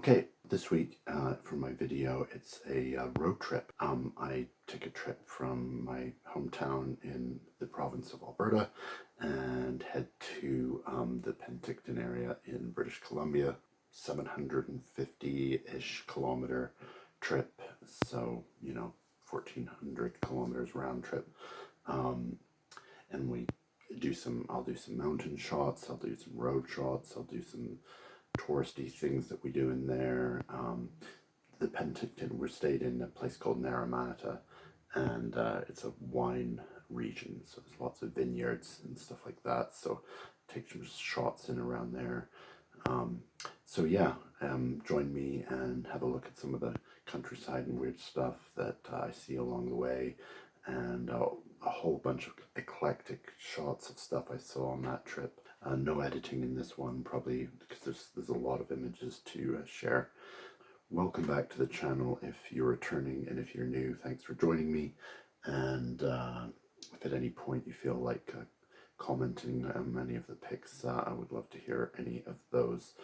Okay, this week for my video, it's a road trip. I take a trip from my hometown in the province of Alberta and head to the Penticton area in British Columbia, 750-ish kilometer trip, so 1400 kilometers round trip. And I'll do some mountain shots, I'll do some road shots, I'll do some touristy things that we do in there. The Penticton, we stayed in a place called Naramata, and it's a wine region, so there's lots of vineyards and stuff like that. So take some shots in around there. Join me and have a look at some of the countryside and weird stuff that I see along the way, and a whole bunch of eclectic shots of stuff I saw on that trip. No editing in this one, probably because there's a lot of images to share. Welcome back to the channel if you're returning, and if you're new, thanks for joining me. And if at any point you feel like commenting on any of the pics, I would love to hear any of those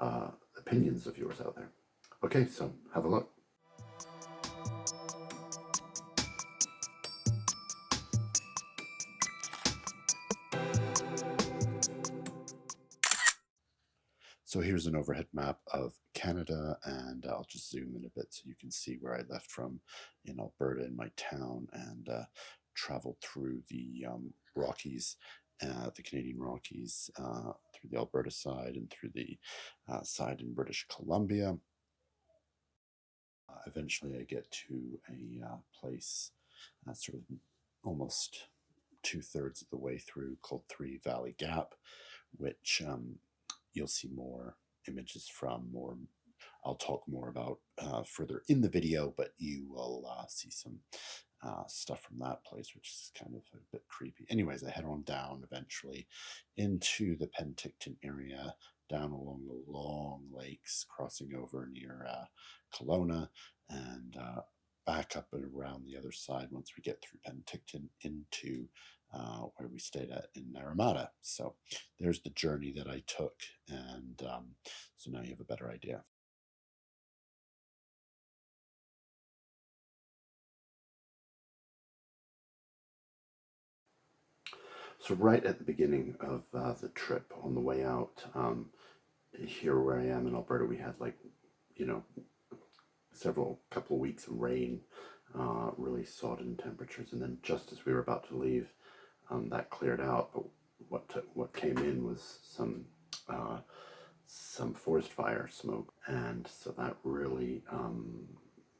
opinions of yours out there. Okay, so have a look. So here's an overhead map of Canada, and I'll just zoom in a bit so you can see where I left from in Alberta, in my town, and traveled through the Rockies, the Canadian Rockies, through the Alberta side and through the side in British Columbia. Eventually I get to a place sort of almost 2/3 of the way through, called Three Valley Gap, which you'll see more images from, more I'll talk more about further in the video, but you will see some stuff from that place, which is kind of a bit creepy. Anyways, I head on down eventually into the Penticton area, down along the long lakes, crossing over near Kelowna, and back up and around the other side once we get through Penticton into where we stayed at in Naramata. So there's the journey that I took, and so now you have a better idea. So right at the beginning of the trip, on the way out, here where I am in Alberta, we had couple of weeks of rain, really sodden temperatures, and then just as we were about to leave, that cleared out. But what came in was some forest fire smoke, and so that really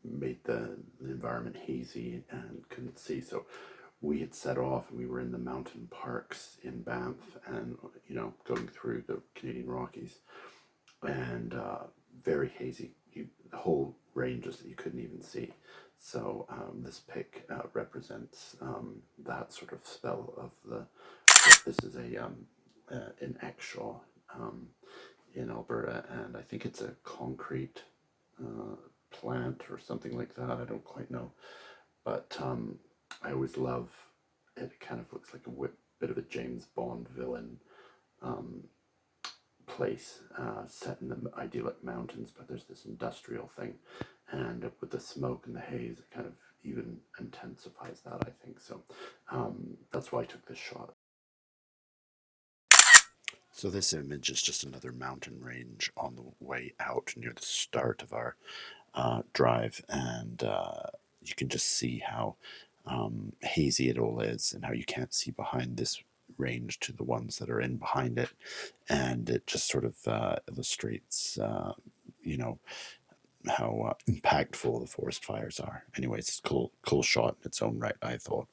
made the environment hazy and couldn't see. So we had set off, and we were in the mountain parks in Banff, and going through the Canadian Rockies, and very hazy. The whole ranges that you couldn't even see. So this pic represents that sort of spell of the. This is in Exshaw in Alberta, and I think it's a concrete plant or something like that. I don't quite know, but I always love it. It kind of looks like a bit of a James Bond villain place, set in the idyllic mountains, but there's this industrial thing, and with the smoke and the haze, it kind of even intensifies that, I think. So that's why I took this shot. So this image is just another mountain range on the way out near the start of our drive, and you can just see how hazy it all is, and how you can't see behind this range to the ones that are in behind it, and it just sort of illustrates how impactful the forest fires are. Anyways, it's a cool shot in its own right, I thought.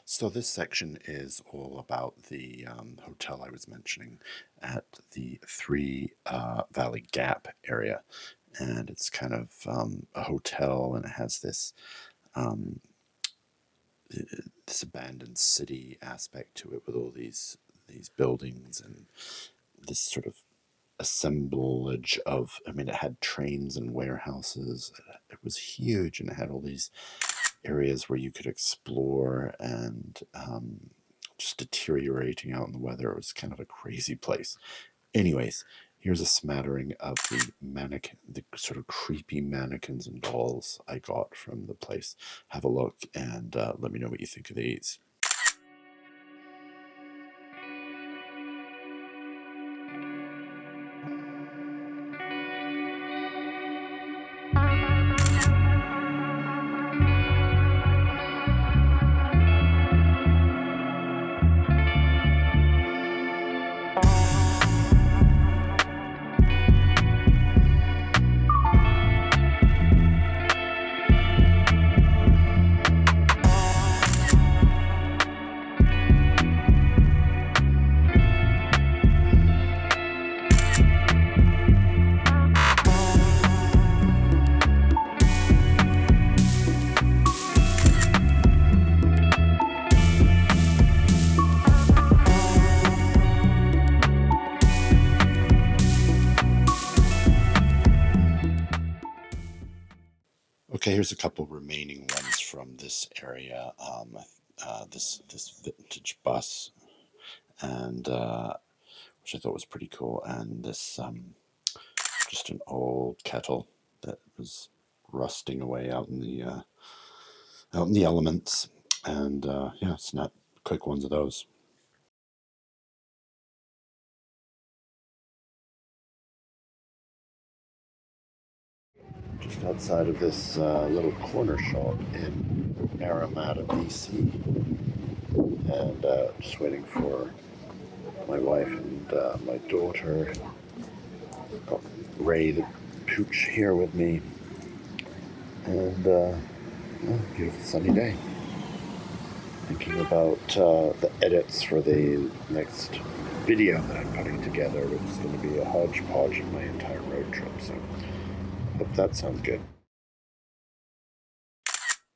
So this section is all about the hotel I was mentioning at the Three Valley Gap area, and it's kind of a hotel, and it has this this abandoned city aspect to it, with all these buildings and this sort of assemblage of, it had trains and warehouses. It was huge, and it had all these areas where you could explore and just deteriorating out in the weather. It was kind of a crazy place. Anyways, here's a smattering of the sort of creepy mannequins and dolls I got from the place. Have a look and let me know what you think of these. Okay, here's a couple remaining ones from this area. This vintage bus, and which I thought was pretty cool, and this just an old kettle that was rusting away out in the elements, and yeah, snap quick ones of those. Just outside of this little corner shop in Naramata, BC, and just waiting for my wife and my daughter. Got Ray the pooch here with me, and beautiful sunny day. Thinking about the edits for the next video that I'm putting together, which is going to be a hodgepodge of my entire road trip. So hope that sounds good.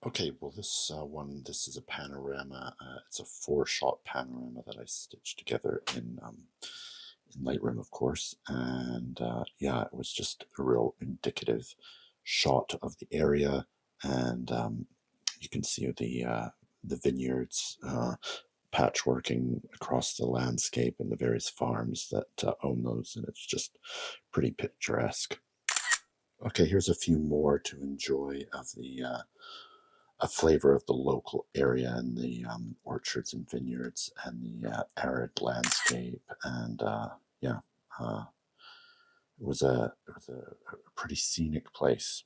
Okay, well this is a panorama. It's a 4-shot panorama that I stitched together in Lightroom, of course, and yeah, it was just a real indicative shot of the area, and you can see the vineyards patchworking across the landscape and the various farms that own those, and it's just pretty picturesque. Okay, here's a few more to enjoy of a flavor of the local area and the orchards and vineyards and the arid landscape, and yeah, it was a pretty scenic place.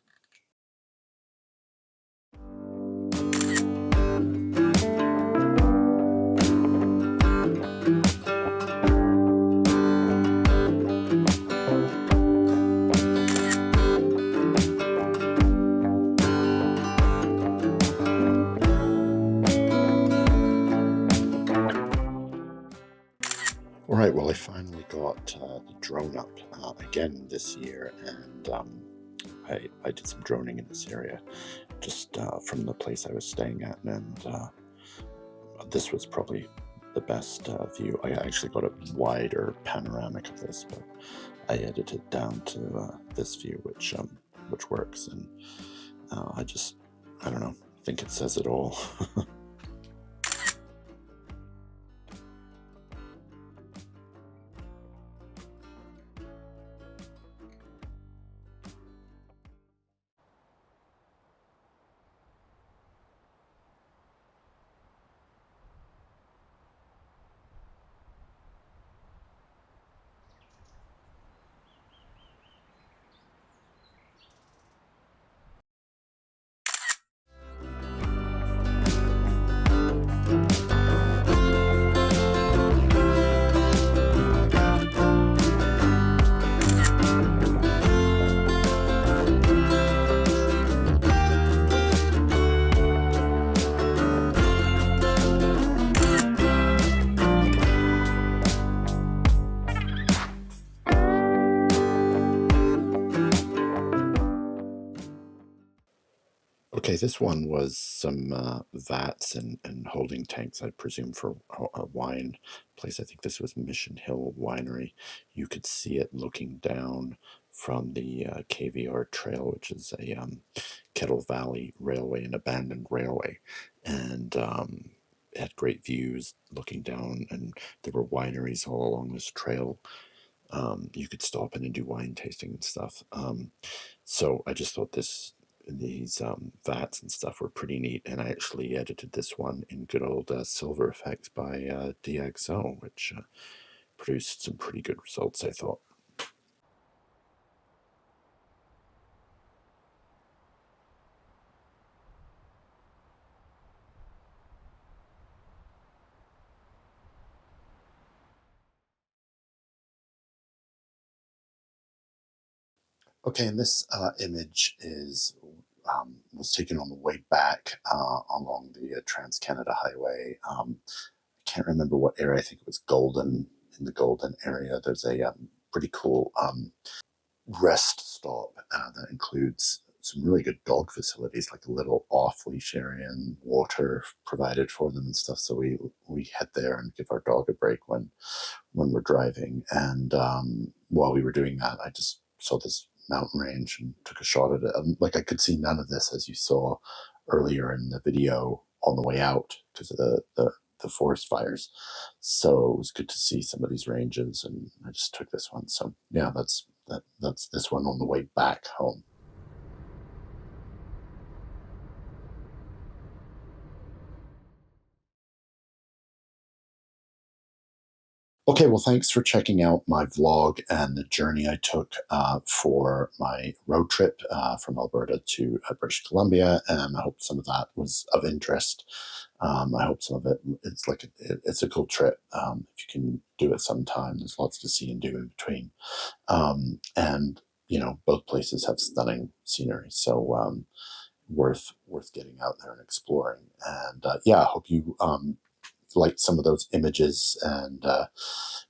All right, well, I finally got the drone up again this year, and I did some droning in this area just from the place I was staying at, and this was probably the best view. I actually got a wider panoramic of this, but I edited down to this view, which works, and I don't know, I think it says it all. Okay, this one was some vats and holding tanks, I presume, for a wine place. I think this was Mission Hill Winery. You could see it looking down from the KVR Trail, which is a Kettle Valley Railway, an abandoned railway. And it had great views looking down, and there were wineries all along this trail. You could stop in and do wine tasting and stuff. So I just thought these vats and stuff were pretty neat, and I actually edited this one in good old Silver Efex by DxO, which produced some pretty good results, I thought. Okay, and this image was taken on the way back along the Trans-Canada Highway. I can't remember what area. I think it was Golden, in the Golden area. There's a pretty cool rest stop that includes some really good dog facilities, like a little off-leash area and water provided for them and stuff. So we head there and give our dog a break when we're driving. And while we were doing that, I just saw this mountain range and took a shot at it. And, like, I could see none of this, as you saw earlier in the video, on the way out because of the forest fires. So it was good to see some of these ranges, and I just took this one. So yeah, that's this one on the way back home. Okay, well, thanks for checking out my vlog and the journey I took for my road trip from Alberta to British Columbia, and I hope some of that was of interest. I hope some of it, it's a cool trip. If you can do it sometime, there's lots to see and do in between. And, both places have stunning scenery, so worth getting out there and exploring. And yeah, I hope you liked some of those images and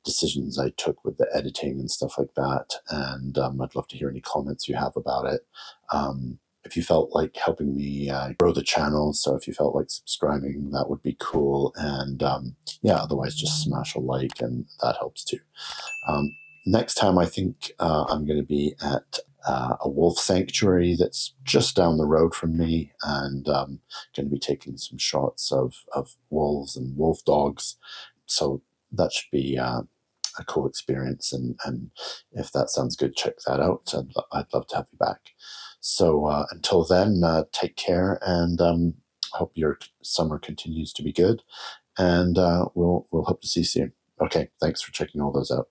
decisions I took with the editing and stuff like that. And I'd love to hear any comments you have about it. If you felt like helping me grow the channel, so if you felt like subscribing, that would be cool. And yeah, otherwise just smash a like, and that helps too. Next time, I think I'm going to be at a wolf sanctuary that's just down the road from me, and going to be taking some shots of wolves and wolf dogs. So that should be a cool experience. And if that sounds good, check that out. I'd love to have you back. So until then, take care, and hope your summer continues to be good. And we'll hope to see you soon. Okay, thanks for checking all those out.